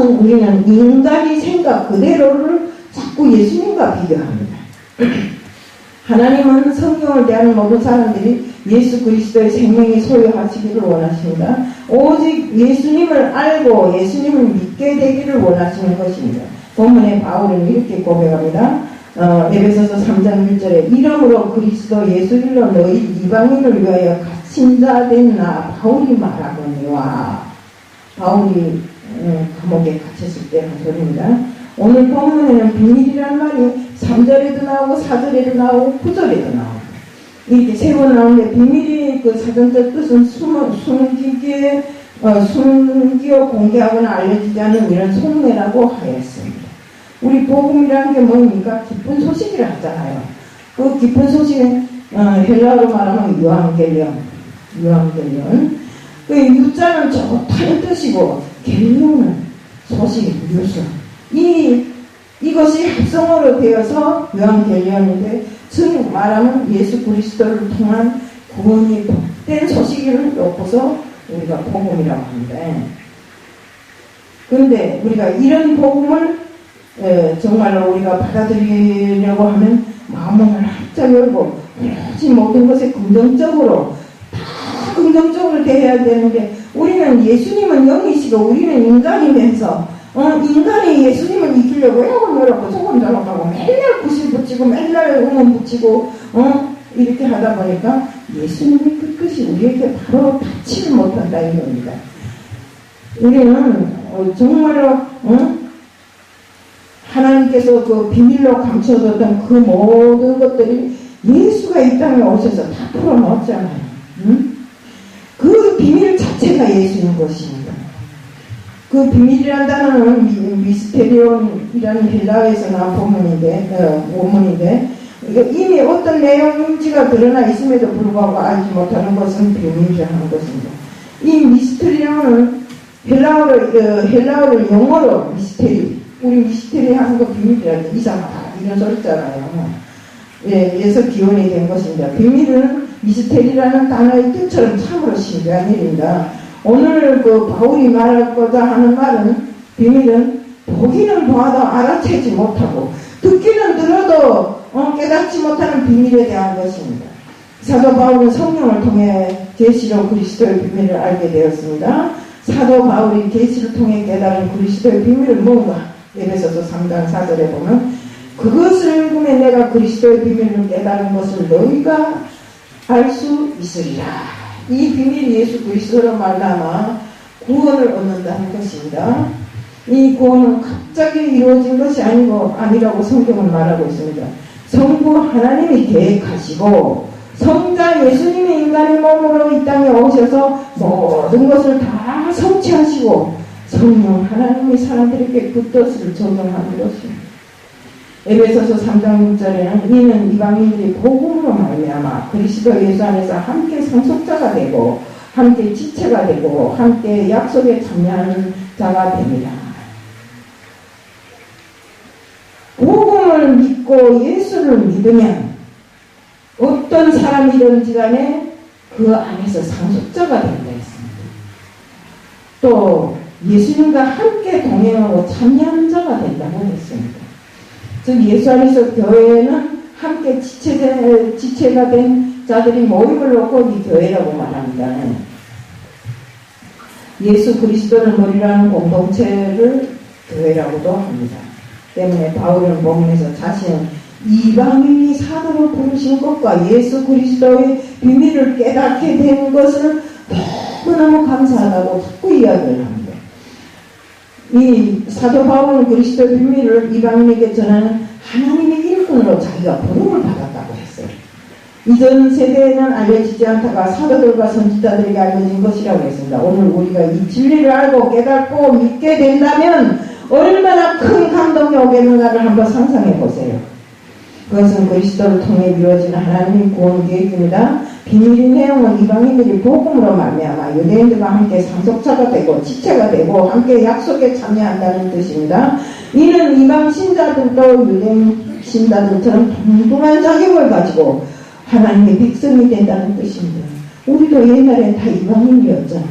우리는 인간의 생각 그대로를 자꾸 예수님과 비교합니다. 하나님은 성경을 대하는 모든 사람들이 예수 그리스도의 생명이 소유하시기를 원하십니다. 오직 예수님을 알고 예수님을 믿게 되기를 원하시는 것입니다. 본문에 바울은 이렇게 고백합니다. 에베소서 3장 1절에 이러므로 그리스도 예수일로 너희 이방인을 위하여 갇힌 자 된 나 바울이 말하거니와. 바울이 감옥에 갇혔을 때 한 소리입니다. 오늘 본문에는 비밀이라는 말이 3절에도 나오고 4절에도 나오고 9절에도 나오고 이렇게 세 번 나오는데 비밀이 그 사전적 뜻은 숨기어 공개하거나 알려지지 않는 이런 속내라고 하였습니다. 우리 복음이라는 게 뭡니까? 기쁜 소식이라 하잖아요. 그 기쁜 소식은 헬라어로 말하면 유앙겔리온. 그 유자는 좋다는 뜻이고 겔리온은 소식, 뉴스. 이것이 합성어로 되어서 유앙겔리온인데 즉 말하면 예수 그리스도를 통한 구원이 복된 소식을 놓고서 우리가 복음이라고 합니다. 그런데 우리가 이런 복음을 정말로 우리가 받아들이려고 하면 마음을 활짝 열고 오직 모든 것에 긍정적으로 대해야 되는데 우리는 예수님은 영이시고 우리는 인간이면서 인간이 예수님을 이기려고 애고노랗고 조금조금하고 맨날 구실 붙이고 맨날 응원 붙이고 이렇게 하다 보니까 예수님이 끝끝이 우리에게 바로 닿지를 못한다 이겁니다. 우리는 정말로 하나님께서 그 비밀로 감춰뒀던 그 모든 것들이 예수가 이 땅에 오셔서 다 풀어놓았잖아요. 그 비밀 자체가 예수인 것입니다. 그 비밀이라는 단어는 미스테리온이라는 헬라어에서 나온 원문인데 이미 어떤 내용인지가 드러나 있음에도 불구하고 알지 못하는 것은 비밀이라는 것입니다. 이 미스테리온은 헬라어를 영어로 미스테리, 우리 미스테리 하는 거 비밀이라고 이상하다 이런 소리 있잖아요. 에서 기원이 된 것입니다. 비밀은 미스테리라는 단어의 뜻처럼 참으로 신기한 일입니다. 오늘 그 바울이 말하고자 하는 말은 비밀은 보기는 봐도 알아채지 못하고 듣기는 들어도 깨닫지 못하는 비밀에 대한 것입니다. 사도 바울은 성령을 통해 계시로 그리스도의 비밀을 알게 되었습니다. 사도 바울이 계시를 통해 깨달은 그리스도의 비밀은 뭔가? 에베소서 3장 4절에 보면 그것을 읽으면 내가 그리스도의 비밀을 깨달은 것을 너희가 알 수 있으리라. 이 비밀이 예수 그리스도로 말미암아 구원을 얻는다는 것입니다. 이 구원은 갑자기 이루어진 것이 아니라고 성경은 말하고 있습니다. 성부 하나님이 계획하시고 성자 예수님이 인간의 몸으로 이 땅에 오셔서 모든 것을 다 성취하시고 성령 하나님이 사람들에게 그 뜻을 적용한 것입니다. 에베소서 3장 6절에는 이는 이방인들이 복음으로 말미암아 그리스도 예수 안에서 함께 상속자가 되고 함께 지체가 되고 함께 약속에 참여하는 자가 됩니다. 복음을 믿고 예수를 믿으면 어떤 사람이든지 간에 그 안에서 상속자가 된다 했습니다. 또 예수님과 함께 동행하고 참여하는 자가 된다고 했습니다. 즉 예수 안에서 교회는 함께 지체가 된 자들이 모임을 놓고 이 교회라고 말합니다. 예수 그리스도를 머리라는 공동체를 교회라고도 합니다. 때문에 바울은 복음에서 자신은 이방인이 사도로 부르신 것과 예수 그리스도의 비밀을 깨닫게 된 것을 너무너무 감사하다고 자꾸 이야기를 합니다. 이 사도 바울은 그리스도의 비밀을 이방인에게 전하는 하나님의 일꾼으로 자기가 부름을 받았다고 했어요. 이전 세대에는 알려지지 않다가 사도들과 선지자들에게 알려진 것이라고 했습니다. 오늘 우리가 이 진리를 알고 깨닫고 믿게 된다면 얼마나 큰 감동이 오겠는가를 한번 상상해 보세요. 그것은 그리스도를 통해 이루어지는 하나님의 구원 계획입니다. 비밀의 내용은 이방인들이 복음으로 말미암아 유대인들과 함께 상속자가 되고 지체가 되고 함께 약속에 참여한다는 뜻입니다. 이는 이방 신자들도 유대인 신자들처럼 동등한 자격을 가지고 하나님의 백성이 된다는 뜻입니다. 우리도 옛날엔 다 이방인이었잖아.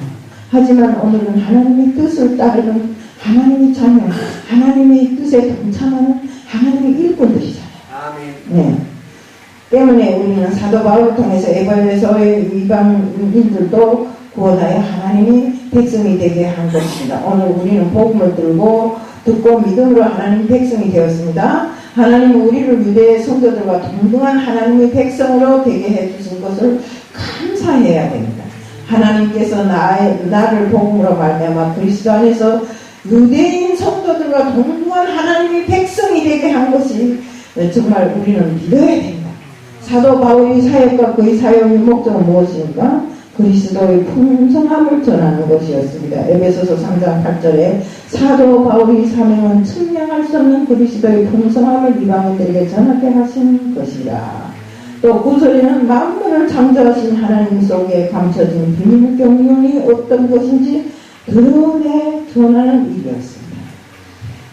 하지만 오늘은 하나님의 뜻을 따르는 하나님의 자녀, 하나님의 뜻에 동참하는 하나님의 일꾼들이잖아요. 네. 때문에 우리는 사도 바울을 통해서 에베소서의 이방인들도 구원하여 하나님의 백성이 되게 한 것입니다. 오늘 우리는 복음을 듣고 믿음으로 하나님의 백성이 되었습니다. 하나님은 우리를 유대 성도들과 동등한 하나님의 백성으로 되게 해주신 것을 감사해야 됩니다. 하나님께서 나를 복음으로 말미암아 그리스도 안에서 유대인 성도들과 동등한 하나님의 백성이 되게 한 것이 정말 우리는 믿어야 됩니다. 사도 바울의 사역과 그의 사역의 목적은 무엇입니까? 그리스도의 풍성함을 전하는 것이었습니다. 에베소서 3장 8절에 사도 바울의 사명은 측량할 수 없는 그리스도의 풍성함을 이방인들에게 전하게 하신 것이다. 또 9절에는 만물을 창조하신 하나님 속에 감춰진 비밀 경륜이 어떤 것인지 드러내 전하는 일이었습니다.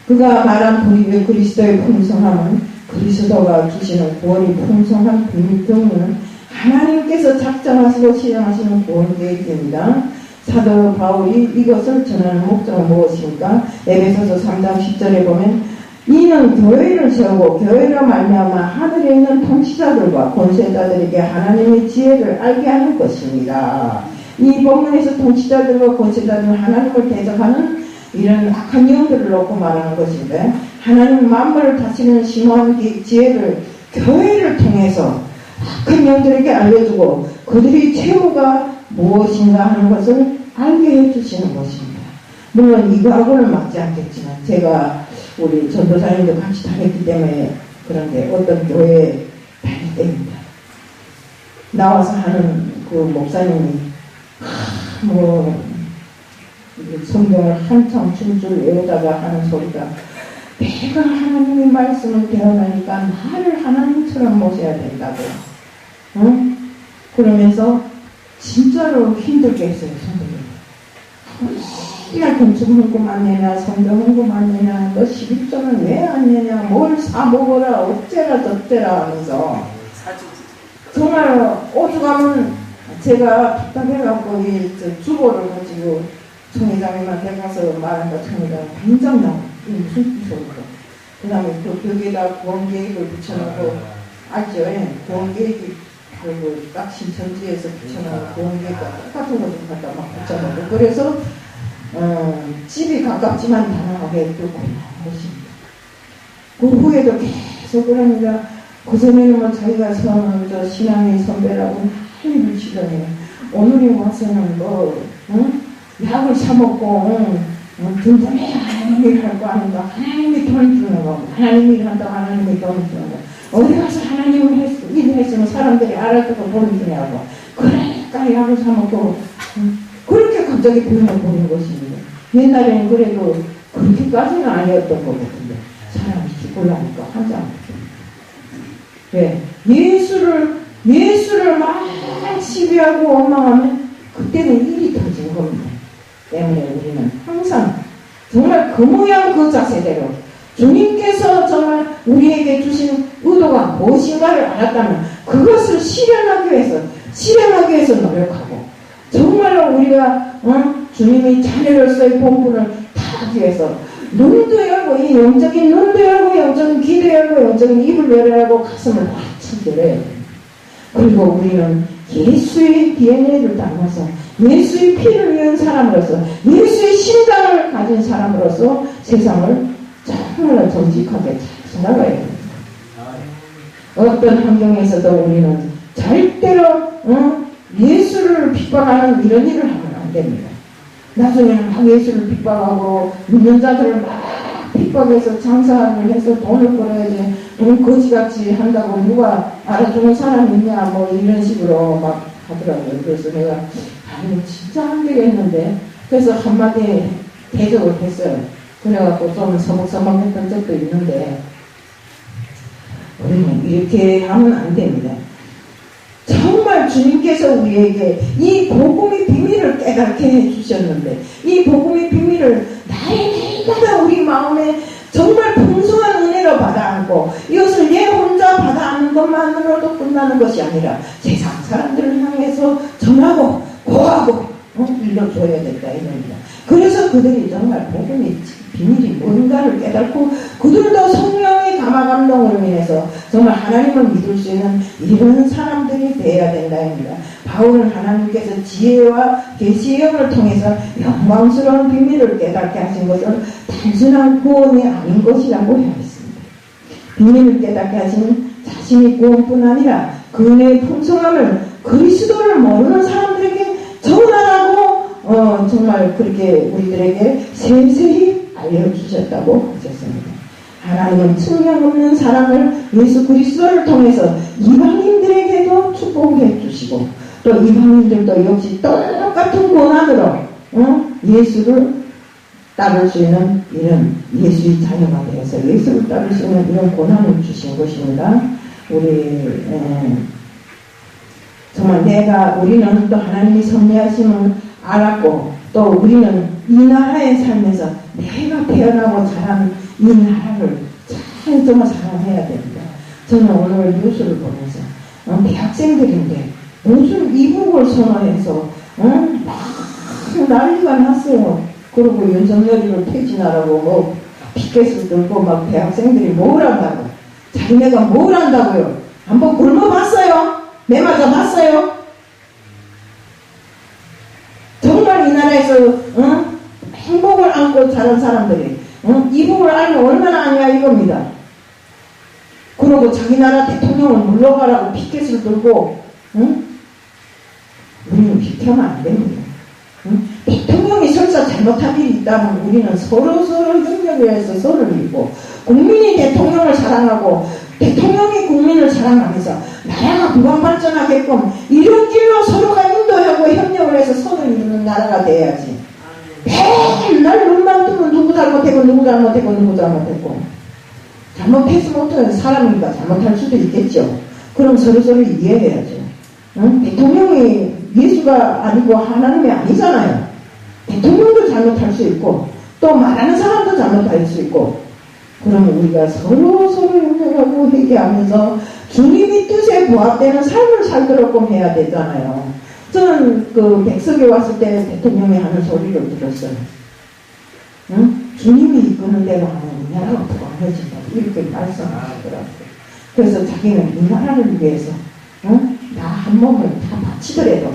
그가 말한 그리스도의 풍성함은 그리스도가 주시는 구원이 풍성한 비밀 경륜은 하나님께서 작정하시고 실행하시는 구원 계획입니다. 사도 바울이 이것을 전하는 목적은 무엇입니까? 에베소서 3장 10절에 보면 이는 교회를 세우고 교회로 말미암아 하늘에 있는 통치자들과 권세자들에게 하나님의 지혜를 알게 하는 것입니다. 이 본문에서 통치자들과 권세자들은 하나님을 대적하는 이런 악한 영들을 놓고 말하는 것인데 하나님 만물을 다스리는 심오한 지혜를 교회를 통해서 악한 영들에게 알려주고 그들의 최후가 무엇인가 하는 것을 알게 해주시는 것입니다. 물론 이거하고는 맞지 않겠지만 제가 우리 전도사님도 같이 다녔기 때문에 그런데 어떤 교회에 다닐 때입니다. 나와서 하는 그 목사님이 성경을 한참 줄줄 외우다가 하는 소리가 내가 하나님의 말씀을 배워나니까 나를 하나님처럼 모셔야 된다고. 응? 그러면서 진짜로 힘들게 했어요. 성경을 건축 헌금만 내냐 성경 헌금만 내냐 너 11조는 왜 안 내냐 뭘 사먹어라 어째라 저째라 하면서 정말 오죽하면 제가 답답해갖고 이 주보를 가지고 총회장님한테 가서 말한다. 총회장 당장 나와. 무슨 소리고. 그 다음에 그 벽에다 구원계획을 붙여놓고 알죠? 예. 구원계획이 그리고 딱 신천지에서 붙여놓은 구원계획과 똑같은 거 좀 갖다 막 붙여놓고 그래서 집이 가깝지만 다양하게 뚫고 나온 것입니다. 그 후에도 계속 그럽니다. 그전에는 뭐 자기가 신앙의 선배라고 난리를 치더니 오늘이 와서는 뭐 약을 사먹고 든든해 하나님이 할 거 아닌가 하나님이 돈 주는 거 하나님이 한다고 하나님이 돈 주는 거 어디 가서 하나님을 일을 했으면 사람들이 알아듣고 돈 주냐고 그러니까 약을 사먹고 그렇게 갑자기 병을 보는 것입니다. 옛날에는 그래도 그렇게까지는 아니었던 것 같은데 사람이 죽으려니까 하지 않겠죠. 네. 예수를 막 시비하고 원망하면 그때는 일이 터진 겁니다. 때문에 우리는 항상 정말 그 모양 그 자세대로 주님께서 정말 우리에게 주신 의도가 무엇인가를 알았다면 그것을 실현하기 위해서 노력하고 정말로 우리가 주님의 자녀로서의 본분을 다하기 위해서 눈도 열고 이 영적인 눈도 열고 영적인 귀도 열고 영적인 입을 열고 가슴을 활짝 열어야 됩니다. 그리고 우리는 예수의 DNA를 담아서 예수의 피를 위한 사람으로서 예수의 심장을 가진 사람으로서 세상을 정말 정직하게 잘 살아가야 됩니다. 어떤 환경에서도 우리는 절대로 예수를 핍박하는 이런 일을 하면 안 됩니다. 나중에는 막 예수를 핍박하고 믿는 자들을 막 핍박해서 장사를 해서 돈을 벌어야지 거지같이 한다고 누가 알아주는 사람이 있냐 뭐 이런 식으로 막 하더라고요. 그래서 내가 아니 진짜 안 되겠는데 그래서 한마디 대적을 했어요. 그래갖고 좀 서먹서먹했던 적도 있는데 우리는 이렇게 하면 안 됩니다. 정말 주님께서 우리에게 이 복음의 비밀을 깨닫게 해주셨는데 이 복음의 비밀을 날마다 우리 마음에 정말 풍성한 은혜로 받아안고 이것을 내 혼자 받아안는 것만으로도 끝나는 것이 아니라 세상 사람들을 향해서 전하고 고하고 일러줘야 된다 이겁니다. 그래서 그들이 정말 복음의 비밀이 뭔가를 깨닫고 그들도 성령의 감화 감동으로 인해서 정말 하나님을 믿을 수 있는 이런 사람들이 되어야 된다입니다. 바울은 하나님께서 지혜와 계시의 영을 통해서 영광스러운 비밀을 깨닫게 하신 것은 단순한 구원이 아닌 것이라고 했습니다. 비밀을 깨닫게 하신 자신의 구원뿐 아니라 그 은혜의 풍성함을 그리스도를 모르는 사람들에게 전하라고 정말 그렇게 우리들에게 세세히 알려주셨다고 하셨습니다. 하나님은 측량없는 사랑을 예수 그리스도를 통해서 이방인들에게도 축복해 주시고 또 이방인들도 역시 똑같은 고난으로 예수를 따를 수 있는 이런 예수의 자녀가 되어서 예수를 따를 수 있는 이런 고난을 주신 것입니다. 정말 우리는 또 하나님의 섭리하심을 알았고 또 우리는 이 나라에 살면서 내가 태어나고 자란 이 나라를 잘 정말 사랑해야 됩니다. 저는 오늘 뉴스를 보면서 대학생들인데 무슨 이북을 선언해서 막 난리가 났어요. 그리고 윤석열이를 퇴진하라고 피켓을 들고 막 대학생들이 뭘 한다고 자기네가 뭘 한다고요. 한번 굶어봤어요? 매 맞아 봤어요? 정말 이 나라에서 행복을 안고 자란 사람들이 이북을 알면 얼마나 아냐 이겁니다. 그러고 자기 나라 대통령을 물러가라고 피켓을 들고 우리는 비켜면 안 됩니다. 대통령이 설사 잘못한 일이 있다면 우리는 서로 협력해서 선을 이루고 국민이 대통령을 사랑하고 대통령이 국민을 사랑하면서 나라가 부강발전하게끔 이런 길로 서로가 인도하고 협력을 해서 선을 이루는 나라가 돼야지. 맨날 눈만 뜨면 누구 잘못했고 누구 잘못했고 누구 잘못했고 잘못했으면 어떤 사람이니까 잘못할 수도 있겠죠. 그럼 서로 이해해야죠. 대통령이 예수가 아니고 하나님이 아니잖아요. 대통령도 잘못할 수 있고 또 말하는 사람도 잘못할 수 있고 그러면 우리가 서로 협력하고 회개하면서 주님의 뜻에 부합되는 삶을 살도록 해야 되잖아요. 저는 그 백석에 왔을 때 대통령이 하는 소리를 들었어요. 주님이 이끄는 대로 하면 이 나라가 부강해진다고 이렇게 말씀하시더라고요. 그래서 자기는 이 나라를 위해서 나 한 몸을 다 바치더라도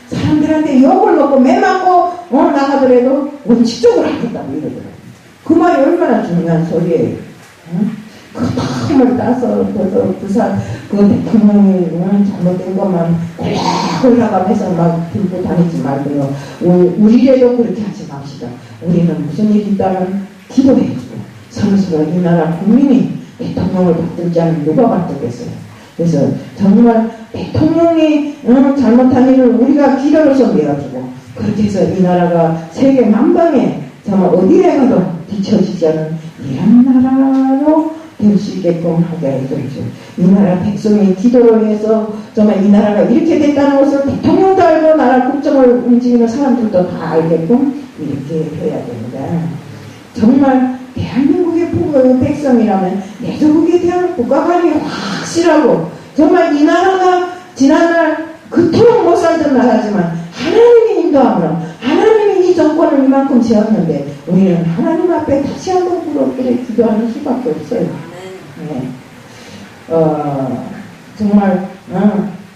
사람들한테 욕을 먹고 매 맞고 나가더라도 원칙적으로 하겠다고 이러더라고요. 그 말이 얼마나 중요한 소리예요. 그 마음을 따서 그 대통령이 잘못된 것만 올라가면서 막 들고 다니지 말고요. 우리라도 그렇게 하지 맙시다. 우리는 무슨 일이 있다면 기도해주고 서로 이 나라 국민이 대통령을 받들지 않으면 누가 받들겠어요. 그래서 정말 대통령이 잘못한 일을 우리가 기도로서 내어주고 그렇게 해서 이 나라가 세계 만방에 정말 어디에 가도 뒤처지지 않은 이런 나라로 될 수 있게끔 하게 해주죠. 이 나라 백성의 기도로 해서 정말 이 나라가 이렇게 됐다는 것을 대통령도 알고 나라 국정을 움직이는 사람들도 다 알게끔 이렇게 해야 됩니다. 정말 대한민국의 백성이라면 내조국에 대한 국가관이 확실하고 정말 이 나라가 지난날 그토록 못 살던 나라지만 하나님의 인도함으로 하나님이 이 정권을 이만큼 세웠는데 우리는 하나님 앞에 다시 한번 부럽게 기도하는 수밖에 없어요. 네. 정말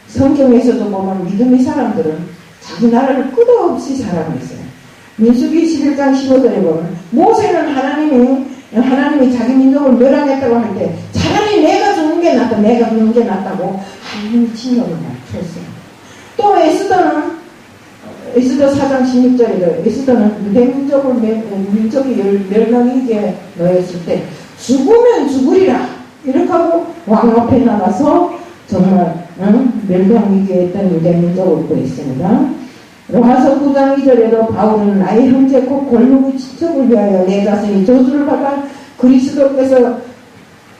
성경에서도 보면 믿음의 사람들은 자기 나라를 끝없이 사랑했어요. 민수기 11장 15절에 보면 모세는 하나님이 자기 민족을 멸하겠다고 할 때 차라리 내가 죽는 게 낫다고 하나님이 칭령을 맞췄어요. 또 에스더 4장 16절에도 에스더는 내 민족이 멸망이게 놓였을 때 죽으면 죽으리라 이렇게 하고 왕 앞에 나가서 정말 멸망위기에 있던 유대 민족을 구했습니다. 로마서 9장 2절에도 바울은 나의 형제 곧 골목의 친척을 위하여 내 자신이 저주를 받아 그리스도께서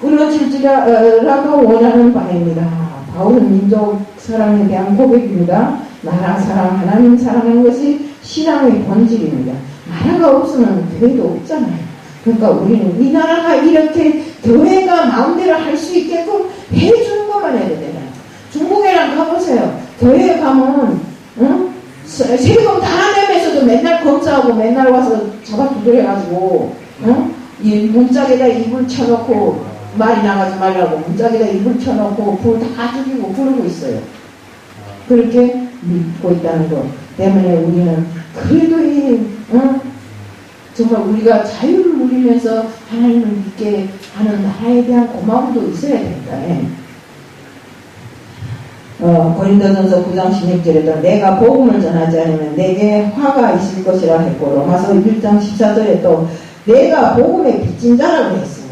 끊어질지라고 원하는 바입니다. 바울은 민족 사랑에 대한 고백입니다. 나라 사랑, 하나님 사랑하는 것이 신앙의 본질입니다. 나라가 없으면 교회도 없잖아요. 그러니까 우리는 이 나라가 이렇게 교회가 마음대로 할 수 있게끔 해주는 것만 해도 되잖아요. 중국에랑 가보세요. 교회에 가면 세금 다 내면서도 맨날 검사하고 맨날 와서 잡아 두드려가지고, 이 문짝에다 이불 쳐놓고, 말이 나가지 말라고 문짝에다 이불 쳐놓고 불 다 죽이고 부르고 있어요. 그렇게 믿고 있다는 것 때문에 우리는 그래도 정말 우리가 자유를 누리면서 하나님을 믿게 하는 나라에 대한 고마움도 있어야 된다. 고린도전서 9장 16절에도 내가 복음을 전하지 않으면 내게 화가 있을 것이라 했고, 로마서 1장 14절에 또 내가 복음의 빚진 자라고 했습니다.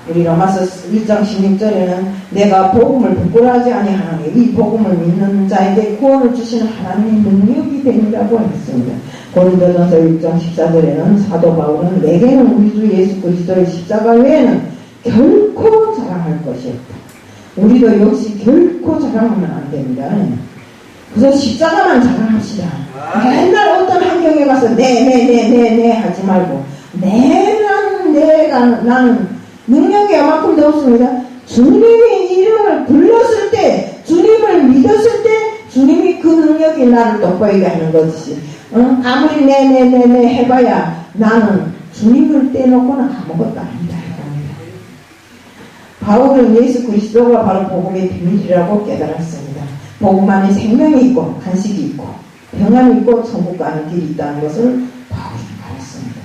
우리 로마서 1장 16절에는 내가 복음을 부끄러워하지 아니하노니 이 복음을 믿는 자에게 구원을 주시는 하나님의 능력이 되니라고 했습니다. 고린도전서 1장 14절에는 사도 바울은 내게는 우리 주 예수 그리스도의 십자가 외에는 결코 자랑할 것이 없다. 우리도 역시 결코 자랑하면 안 됩니다. 그래서 십자가만 자랑합시다. 맨날 어떤 환경에 가서 네 하지 말고 나는 능력이 얼마큼도 없습니다. 주님이 이름을 불렀을 때, 주님을 믿었을 때 주님이 그 능력이 나를 돋보이게 하는 것이지. 아무리 네 해봐야 나는 주님을 떼놓고는 아무것도 아니다. 바울은 예수 그리스도가 바로 복음의 비밀이라고 깨달았습니다. 복음 안에 생명이 있고 안식이 있고 평안이 있고 천국 가는 길이 있다는 것을 바울은 알았습니다.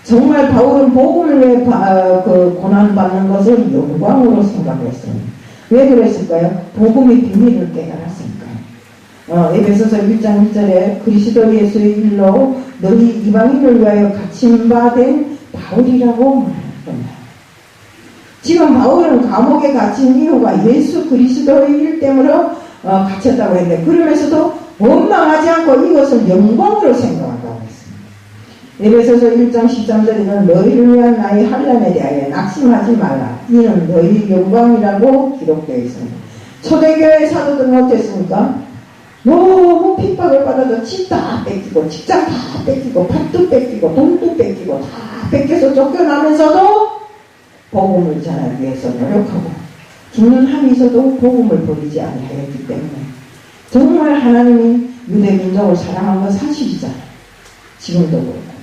정말 바울은 복음을 위해 고난받는 것을 영광으로 생각했습니다. 왜 그랬을까요? 복음의 비밀을 깨달았으니까요. 에베소서 1장 1절에 그리스도 예수의 일로 너희 이방인을 위하여 갇힌 바 된 바울이라고 말했습니다. 지금 바울은 감옥에 갇힌 이유가 예수 그리스도의 일 때문에 갇혔다고 했는데, 그러면서도 원망하지 않고 이것을 영광으로 생각한다고 했습니다. 에베소서 1장 13절에는 너희를 위한 나의 환난에 대하여 낙심하지 말라. 이는 너희 영광이라고 기록되어 있습니다. 초대교회 사도들은 어땠습니까? 너무 핍박을 받아서 집 다 뺏기고 직장 다 뺏기고 밭도 뺏기고 돈도 뺏기고 다 뺏겨서 쫓겨나면서도 복음을 전하기 위해서 노력하고 죽는 한이 있어도 복음을 버리지 아니하였기 때문에 정말 하나님이 유대 민족을 사랑한 건 사실이잖아요. 지금도 그렇고.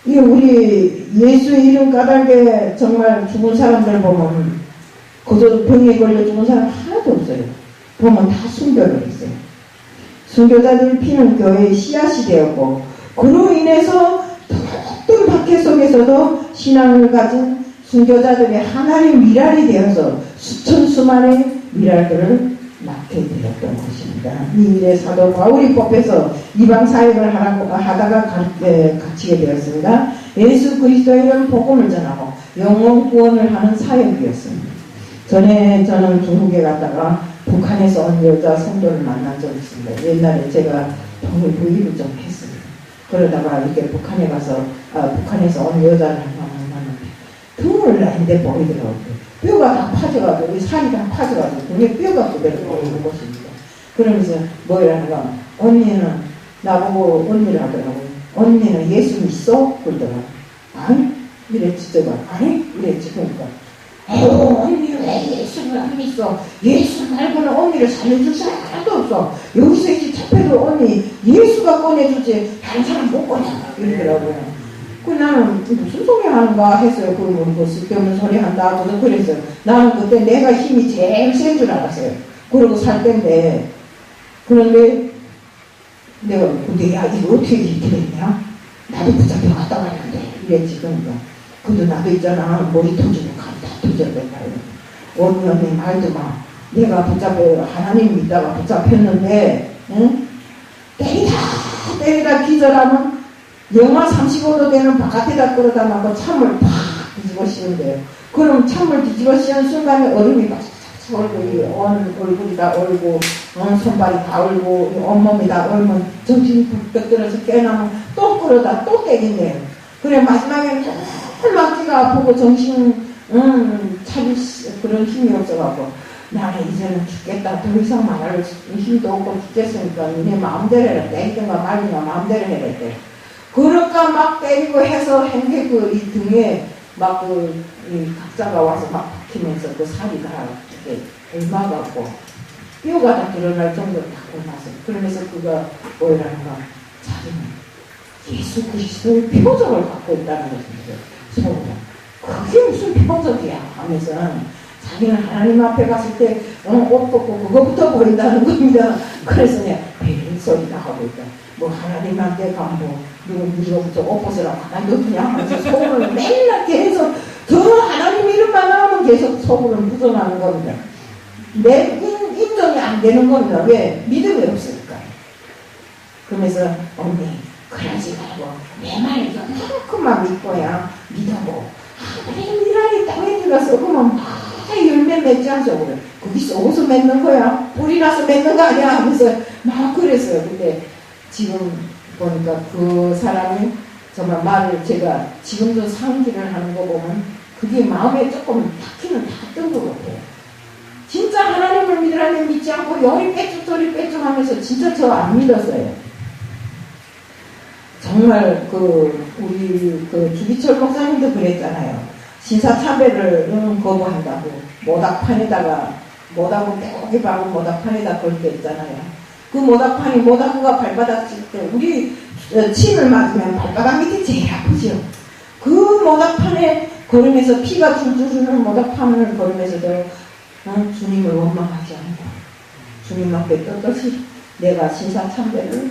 이 우리 예수의 이름 까닭에 정말 죽은 사람들 보면 그저 병에 걸려 죽은 사람 하나도 없어요. 보면 다 순교를 했어요. 순교자들 피는 교회의 씨앗이 되었고, 그로 인해서 어떤 박해 속에서도 신앙을 가진 순교자들의 하나의 미랄이 되어서 수천 수만의 미랄들을 낳게 되었던 것입니다. 이 일에 사도 바울이 뽑혀서 이방 사역을 하다가 갇히게 되었습니다. 예수 그리스도의 이름 복음을 전하고 영혼 구원을 하는 사역이었습니다. 전에 저는 중국에 갔다가 북한에서 온 여자 성도를 만난 적이 있습니다. 옛날에 제가 통일 부의를 좀 했습니다. 그러다가 이렇게 북한에 가서 북한에서 온 여자를 한번 만났는데 등을 나인데 보이더라고요. 뼈가 다 파져가지고 살이 다 파져가지고 그게 뼈가 그대로 보이는 것입니다. 그러면서 뭐라는가, 언니는 나보고 언니를 하더라고요. 언니는 예수 믿어? 그러더라고요. 아니? 이랬지. 제가 아니? 이랬지. 그러니까 언니 왜 예수를 안 믿어? 예수 말고는 언니를 살려줄 사람도 없어. 여기서 이렇게 잡혀도 언니 예수가 꺼내주지 다른 사람 못 꺼내. 이러더라고요. 그 나는 무슨 소리 하는가 했어요. 그 쓸데없는 소리 한다. 저도 그랬어요. 나는 그때 내가 힘이 제일 센 줄 알았어요. 그러고 살 때인데, 그런데 내가 근데 야 이거 어떻게 이렇게 됐냐? 나도 붙잡혀 갔다 왔는데 이랬지. 그러니까 근데 나도 있잖아 머리 터지고 다 터졌다. 언니 말도 마. 내가 붙잡혀 하나님 믿다가 붙잡혔는데, 응? 때리다 기절하면 영하 35도 되는 바깥에다 끌어다 놓고 찬물 팍 뒤집어 씌운대요. 그럼 찬물 뒤집어 씌운 순간에 얼음이 막 얼고, 이 얼굴이 다 얼고, 손발이 다 얼고, 온몸이 다 얼면 정신이 bur쩍 들어서 깨어나면 또 끌어다 또 때린대요. 그래 마지막에는 정말 귀가 아프고 정신 차릴 그런 힘이 없어갖고 나는 이제는 죽겠다. 더 이상 말할 힘도 없고 죽겠으니까 니네 마음대로 해라. 때리든가 말든가 마음대로 해라 했대. 그러니까 막 때리고 해서 행해 이 등에 막 이 각자가 와서 막 박히면서 그 살이 다 이렇게 옮아갖고 뼈가 다 드러날 정도로 다 골랐어요. 그러면서 그가 뭐라는가? 자기는 예수 그리스도의 표적을 갖고 있다는 것이죠. 서로. 그게 무슨 표적이야? 하면서 자기는 하나님 앞에 갔을 때 옷 벗고 그거부터 보인다는 겁니다. 그래서 그냥 별 소리 나가고 있다. 뭐 하나님한테 가면 뭐 누구부터 옷 벗으라고 하나님도 그냥 하면서 속으로 맨날 계속 더 하나님 이름만 나오면 계속 속으로 묻어나는 겁니다. 내 인정이 안 되는 겁니다. 왜? 믿음이 없으니까. 그러면서 언니 그러지 말고 내 말을 그만큼만 믿고야 믿어보. 미랄이 땅에 들어가서 그러면 막 열매 맺지 않죠. 그래. 거기 쏘고서 맺는 거야. 뿌리라서 맺는 거 아니야 하면서 막 그랬어요. 근데 지금 보니까 그 사람이 정말 말을 제가 지금도 상기를 하는 거 보면 그게 마음에 조금 닿기는 닿던 것 같아요. 진짜 하나님을 믿으라면 믿지 않고 열이 빼쭉 저리 빼쭉 하면서 진짜 저 안 믿었어요. 정말 우리 주기철 목사님도 그랬잖아요. 신사참배를 거부한다고 모닥하고 빼곡히 박은 모닥판에다 걸게 했잖아요. 그 모닥구가 발바닥 칠 때 우리 침을 맞으면 발바닥 밑이 제일 아프죠. 그 모닥판에 걸으면서 피가 줄줄 흐르는 모닥판을 걸으면서도 주님을 원망하지 않고 주님 앞에 떳떳이 내가 신사참배를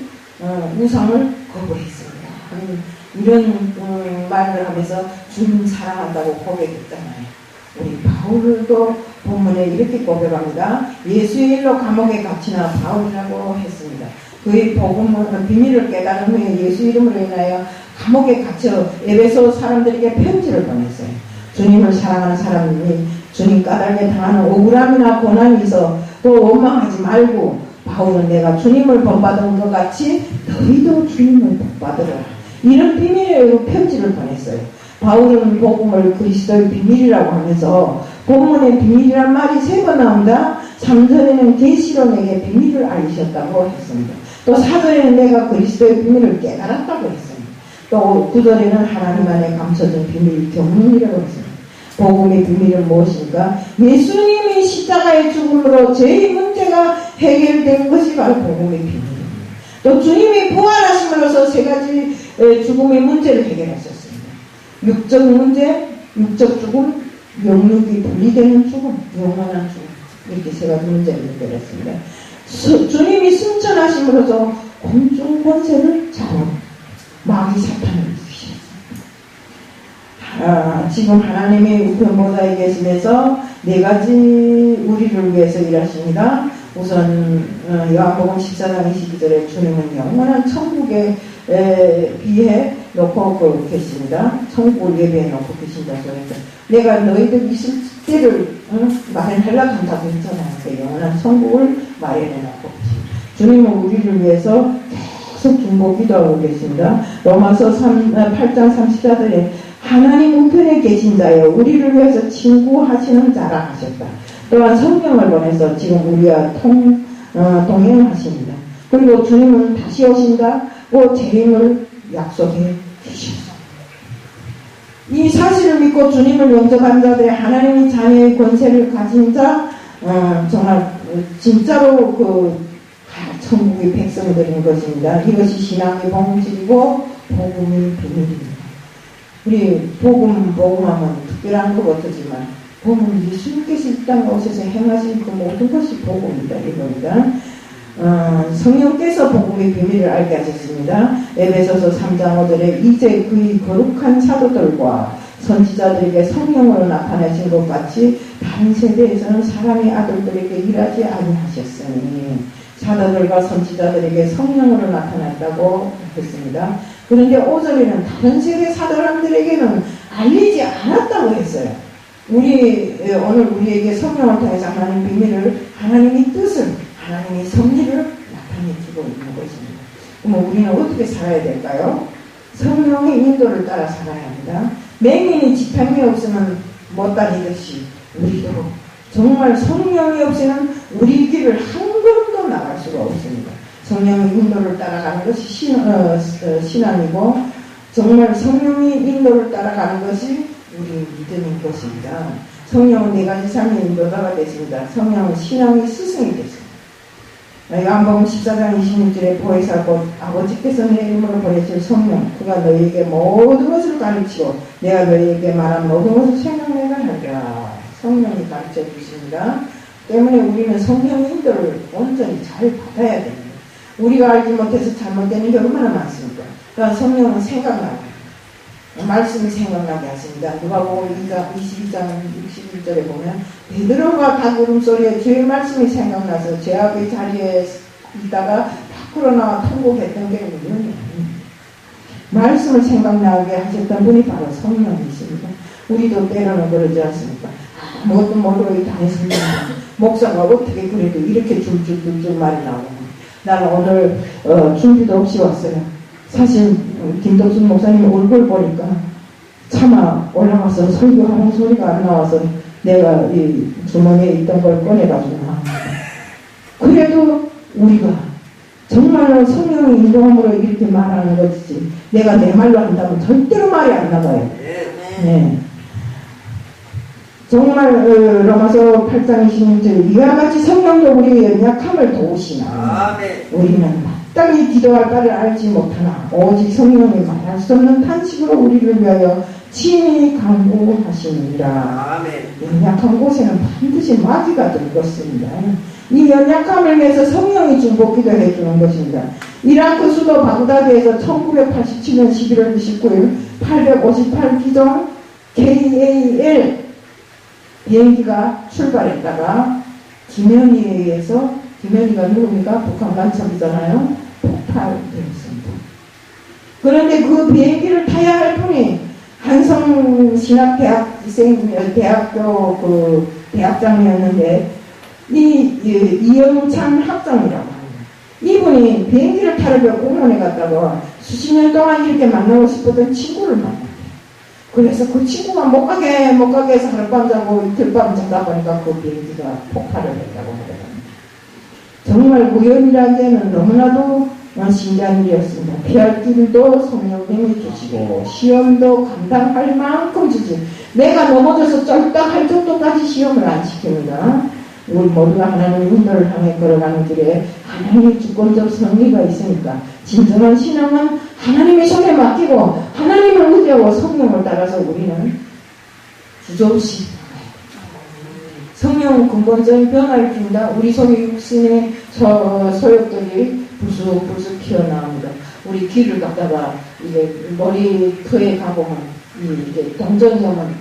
우상을 거부했습니다. 이런 말을 하면서 주님 사랑한다고 고백했잖아요. 우리 바울도 본문에 이렇게 고백합니다. 예수의 일로 감옥에 갇히나 바울이라고 했습니다. 그의 복음은 비밀을 깨달은 후에 예수 이름으로 인하여 감옥에 갇혀 에베소 사람들에게 편지를 보냈어요. 주님을 사랑하는 사람들이 주님 까닭에 당하는 억울함이나 고난이 있어 또 원망하지 말고 바울은 내가 주님을 본받은 것 같이 너희도 주님을 본받으라. 이런 비밀의 편지를 보냈어요. 바울은 복음을 그리스도의 비밀이라고 하면서 본문에 비밀이란 말이 3번 나온다. 3절에는 계시로 내게 비밀을 알리셨다고 했습니다. 또 4절에는 내가 그리스도의 비밀을 깨달았다고 했습니다. 또 9절에는 하나님 안에 감춰진 비밀 경륜이라고 했습니다. 복음의 비밀은 무엇인가? 예수님이 십자가의 죽음으로 죄의 문제가 해결된 것이 바로 복음의 비밀입니다. 또 주님이 부활하심으로써 3가지 죽음의 문제를 해결하셨습니다. 육적 문제, 육적 죽음, 영육이 분리되는 죽음, 영원한 죽음. 이렇게 3가지 문제를 해결했습니다. 주님이 승천하심으로써 공중 권세를 잡은 마귀 사탄을 죽이셨습니다. 지금 하나님의 우편보좌에 계시면서 4가지 우리를 위해서 일하십니다. 우선 요한복음 14장 22절에 주님은 영원한 천국에 비해 놓고 계십니다. 천국을 예배해 놓고 계신다고 했죠. 내가 너희들 있을 때를 마련하려고 한다고 했잖아요. 그 영원한 천국을 마련해 놓고 계십니다. 주님은 우리를 위해서 계속 중보 기도하고 계십니다. 로마서 8장 34절에 하나님 우편에 계신 자여 우리를 위해서 친구하시는 자라 하셨다. 또한 성령을 보내서 지금 우리와 동행하십니다. 그리고 주님은 다시 오신다고 재림을 약속해 주셨습니다. 이 사실을 믿고 주님을 영접한 자들의 하나님의 자녀의 권세를 가진 자 정말 진짜로 천국의 백성들인 것입니다. 이것이 신앙의 본질이고 복음의 비밀입니다. 우리 복음하면 특별한 것 같지만 복음은 예수님께서 이 땅에 오셔서 행하신 그 모든 것이 복음이다 이겁니다. 성령께서 복음의 비밀을 알게 하셨습니다. 에베소서 3장 5절에 이제 그의 거룩한 사도들과 선지자들에게 성령으로 나타나신 것 같이 다른 세대에서는 사람의 아들들에게 일하지 아니하셨으니 사도들과 선지자들에게 성령으로 나타났다고 했습니다. 그런데 5절에는 다른 세대 사람들에게는 알리지 않았다고 했어요. 오늘 우리에게 성령을 통해서 하나님 비밀을, 하나님의 뜻을, 하나님의 섭리를 나타내주고 있는 것입니다. 그럼 우리는 어떻게 살아야 될까요? 성령의 인도를 따라 살아야 합니다. 맹인이 지팡이 없으면 못 다니듯이 우리도 정말 성령이 없이는 우리 길을 한 걸음도 나갈 수가 없습니다. 성령의 인도를 따라가는 것이 신앙이고 정말 성령의 인도를 따라가는 것이 우리 믿음인 것입니다. 성령은 4가지 삶의 인도자가 됐습니다. 성령은 신앙의 스승이 됐습니다. 요한복음 14장 26절에 보혜사 곧 아버지께서 내 이름으로 보내실 성령 그가 너희에게 모든 것을 가르치고 내가 너희에게 말한 모든 것을 생각내가 하리라. 성령이 가르쳐 주십니다. 때문에 우리는 성령의 인도를 온전히 잘 받아야 됩니다. 우리가 알지 못해서 잘못되는 게 얼마나 많습니까? 그러니까 성령은 생각나고 말씀이 생각나게 하십니다. 누가복음 22장 61절에 보면 베드로가 닭울음 소리에 주의 말씀이 생각나서 제 앞의 자리에 있다가 밖으로 나와 통곡했던 게 우연이 아닙니다. 말씀을 생각나게 하셨던 분이 바로 성령이십니다. 우리도 때로는 그러지 않습니까? 아무것도 모르고 다녔습니다. 목사가 어떻게 그래도 이렇게 줄줄 말이 나오고 나는 오늘 준비도 없이 왔어요. 사실 김덕순 목사님 얼굴 보니까 차마 올라가서 설교하는 소리가 안 나와서 내가 이 주머니에 있던 걸 꺼내가지고 나옵니다. 그래도 우리가 정말로 성령의 인도함으로 이렇게 말하는 것이지 내가 내 말로 한다면 절대로 말이 안 나가요. 네. 정말 로마서 8장 26절 이와 같이 성령도 우리의 연약함을 도우시나 우리는 마땅히 기도할 바를 알지 못하나 오직 성령이 말할 수 없는 탄식으로 우리를 위하여 친히 간구하시느니라. 연약한 곳에는 반드시 마귀가 들것입니다. 이 연약함을 위해서 성령이 중보기도 해주는 것입니다. 이라크 수도 바그다드에서 1987년 11월 29일 858기종 KAL 비행기가 출발했다가 김현희에 의해서 김현희가 누굽니까? 북한 간첩이잖아요. 폭발되었습니다. 그런데 그 비행기를 타야 할 분이 한성신학대학교 그 대학장이었는데 이영찬 학장이라고 합니다. 이분이 비행기를 타려고 공원에 갔다가 수십 년 동안 이렇게 만나고 싶었던 친구를 만났대요. 그래서 그 친구가 못 가게 해서 하룻밤 자고 이틀밤 자다 보니까 그 비행기가 폭발을 했다고 하더랍니다. 정말 우연이라기에는 너무나도 신기한 일이었습니다. 피할 길도 성령님이 주시고 시험도 감당할 만큼 주지 내가 넘어져서 쩔딱할 정도까지 시험을 안 시킵니다. 우리 모두가 하나님 인도를 향해 걸어가는 길에 하나님의 주권적 섭리가 있으니까 진정한 신앙은 하나님의 손에 맡기고 하나님을 의지하고 성령을 따라서 우리는 주저없이 성령은 근본적인 변화를 줍니다. 우리 속에 육신의 소욕들이 불쑥불쑥 튀어나옵니다. 우리 귀를 갖다가 이제 머리터에 가보면 이제 동전점은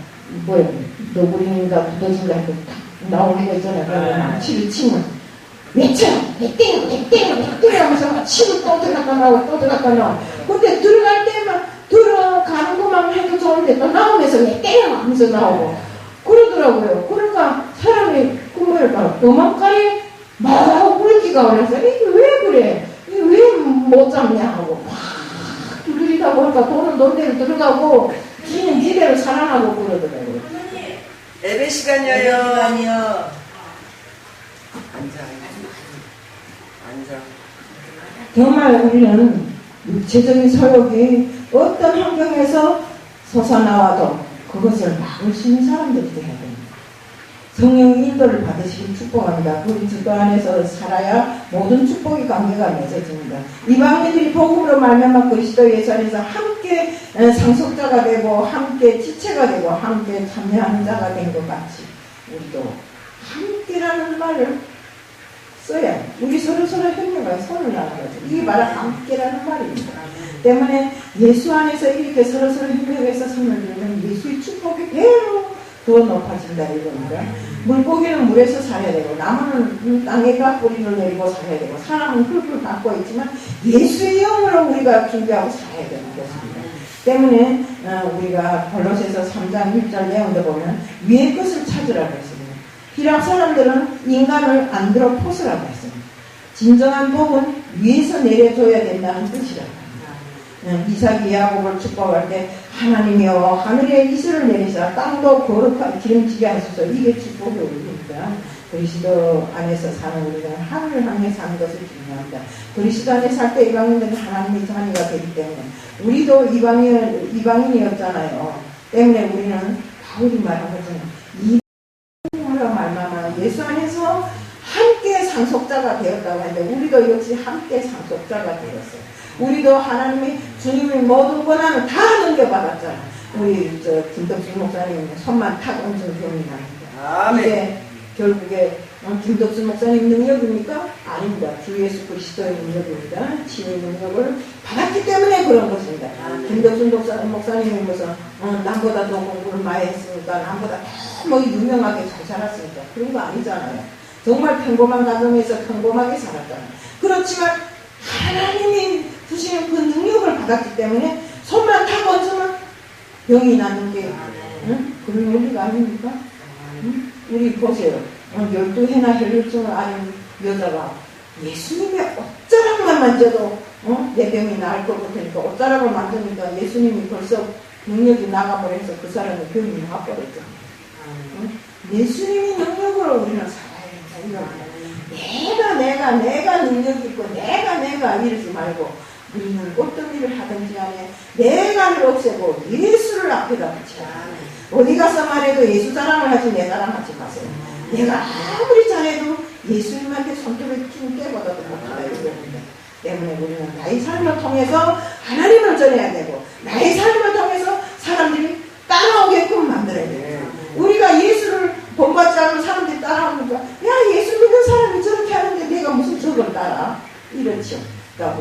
뭐야 너구리인가 부러진가 해서 탁 나오는 거 있잖아요. 그러면 치를 치면 외쳐! 땡 하면서 치를 또 들어갔다 나오고 또 들어갔다 나오고 근데 들어갈 때만 들어가는 것만 해도 좋은데 또 나오면서 땡 하면서 나오고 그러더라고요. 그러니까 사람이 그 뭐랄까 도망가리 막 울기가 어려서 이게 왜 그래? 이게 왜 못 잡냐 하고 막 두드리다 보니까 돈은 돈대로 들어가고 지는 지대로 살아나고 그러더라고요. 예배 시간이요. 앉아. 정말 우리는 육체적인 소욕이 어떤 환경에서 솟아나와도 그것을 막을 수 있는 사람들이 되어야 됩니다. 성령의 인도를 받으시길 축복합니다. 우리 주도 안에서 살아야 모든 축복의 관계가 맺어집니다. 이방인들이 복음으로 말미암아 그리스도 예수 안에서 함께 상속자가 되고 함께 지체가 되고 함께 참여하는 자가 된 것 같이 우리도 함께라는 말을 써야 우리 서로 협력하여 손을 나눠가지고 이게 바로 함께라는 말입니다. 때문에 예수 안에서 이렇게 서로 협력해서 손을 들면 예수의 축복이 배로 더 높아진다 이겁니다. 물고기는 물에서 살아야 되고 나무는 땅에다 뿌리를 내리고 살아야 되고 사람은 흙을 갖고 있지만 예수의 영으로 우리가 준비하고 살아야 되는 것입니다. 때문에 우리가 골로새서 3장 1절 내용도 보면 위의 것을 찾으라고 했습니다. 히랍 사람들은 인간을 안드로포스라고 했습니다. 진정한 복은 위에서 내려줘야 된다는 뜻이라고 합니다. 이삭이 야곱을 축복할 때 하나님이여 하늘에 이슬을 내리사 땅도 거룩하게 기름지게 하소서 이게 축복의 의미입니다. 그리스도 안에서 사는 우리는 하늘을 향해 사는 것을 중요합니다. 그리스도 안에 살 때 이방인들은 하나님의 자녀가 되기 때문에 우리도 이방인이었잖아요. 때문에 우리는 바울이 말한 것처럼 이방인으로 말미암아 예수 안에서 함께 상속자가 되었다고 하는데 우리도 역시 함께 상속자가 되었어요. 우리도 하나님이 주님의 모든 권한을 다 넘겨받았잖아. 우리 김덕순 목사님 손만 탁 얹은 병이 나는데 이게 결국에 김덕순 목사님 능력입니까? 아닙니다. 주 예수 그리스도의 능력입니다. 치유의 능력을 받았기 때문에 그런 것입니다. 김덕순 목사님이 무슨 남보다 더 공부를 많이 했으니까 남보다 더 유명하게 잘 살았으니까 그런 거 아니잖아요. 정말 평범한 가정에서 평범하게 살았잖아요. 그렇지만 하나님이 주시는 그 능력을 받았기 때문에 손만 탁 얹으면 병이 나는 게 그런 원리가 아닙니까? 우리 보세요. 12해나 혈류증을 앓은 여자가 예수님의 옷자락만 만져도 내 병이 나을 것 같으니까 옷자락을 만지니까 예수님이 벌써 능력이 나가버려서 그 사람의 병이 나가버렸잖아. 예수님의 능력으로 우리는 살아야 된다. 내가 능력이 있고 내가 이러지 말고 우리는 어떤 일을 하든지 간에 내가를 없애고 예수를 앞에다 붙여야 돼. 어디 가서 말해도 예수 자랑을 하지 내 자랑하지 마세요. 내가 아무리 잘해도 예수님한테 손톱을 킨 때보다도 못하다 이러는데 때문에 우리는 나의 삶을 통해서 하나님을 전해야 되고 나의 삶을 통해서 사람들이 따라오게끔 만들어야 돼요. 우리가 예수를 본받지 않는 사람들이 따라오니까 야 예수 믿는 사람이 저렇게 하는데 내가 무슨 저걸 따라 이렇죠. 그러니까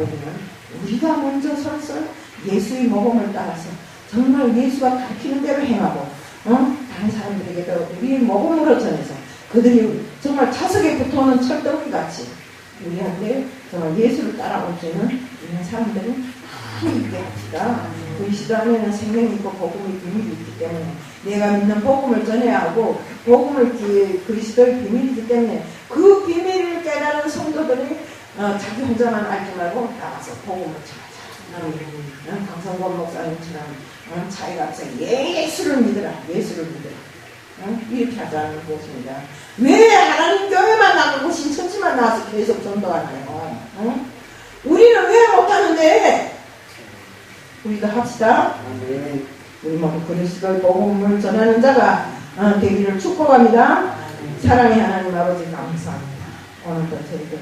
우리가 먼저 서서 예수의 모범을 따라서 정말 예수가 가르치는 대로 행하고 다른 사람들에게도 우리의 모범으로 전해서 그들이 정말 차석에 붙어오는 철덩이 같이 우리한테 정말 예수를 따라올 수 있는 이런 사람들은 많이 있게 합시다. 그리스도 안에는 생명이 있고 복음의 비밀이 있기 때문에 내가 믿는 복음을 전해야 하고 복음을 그리스도의 비밀이기 때문에 그 비밀을 깨달은 성도들이 자기 혼자만 알지 말고 나가서 복음을 전하자. 강성권 목사님처럼 자기가 앞서 예수를 믿으라. 이렇게 하자는 것입니다. 왜 하나님 교회만 나가고 신천지만 나와서 계속 전도하나요? 우리는 왜 못하는데? 우리도 합시다. 우리 모두 그리스도의 복음을 전하는 자가 되기를 축복합니다. 사랑의 하나님 아버지 감사합니다. 오늘도 저희들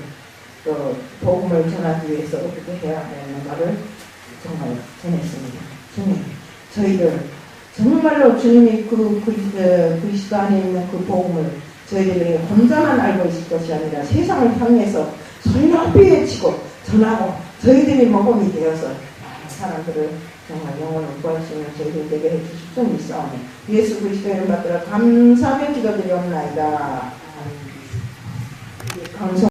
또 복음을 전하기 위해서 어떻게 해야 되는가를 정말 전했습니다. 주님, 저희들 정말로 주님이 그리스도 안에 있는 그 복음을 저희들이 혼자만 알고 있을 것이 아니라 세상을 향해서 소리높이 외치고 전하고 저희들이 모범이 되어서 많은 사람들을 정말 영혼을 구할 수 있는 저희들 되게 해주실 수 있사오니 예수 그리스도의 이름 받들어 감사하며 기도드리옵나이다.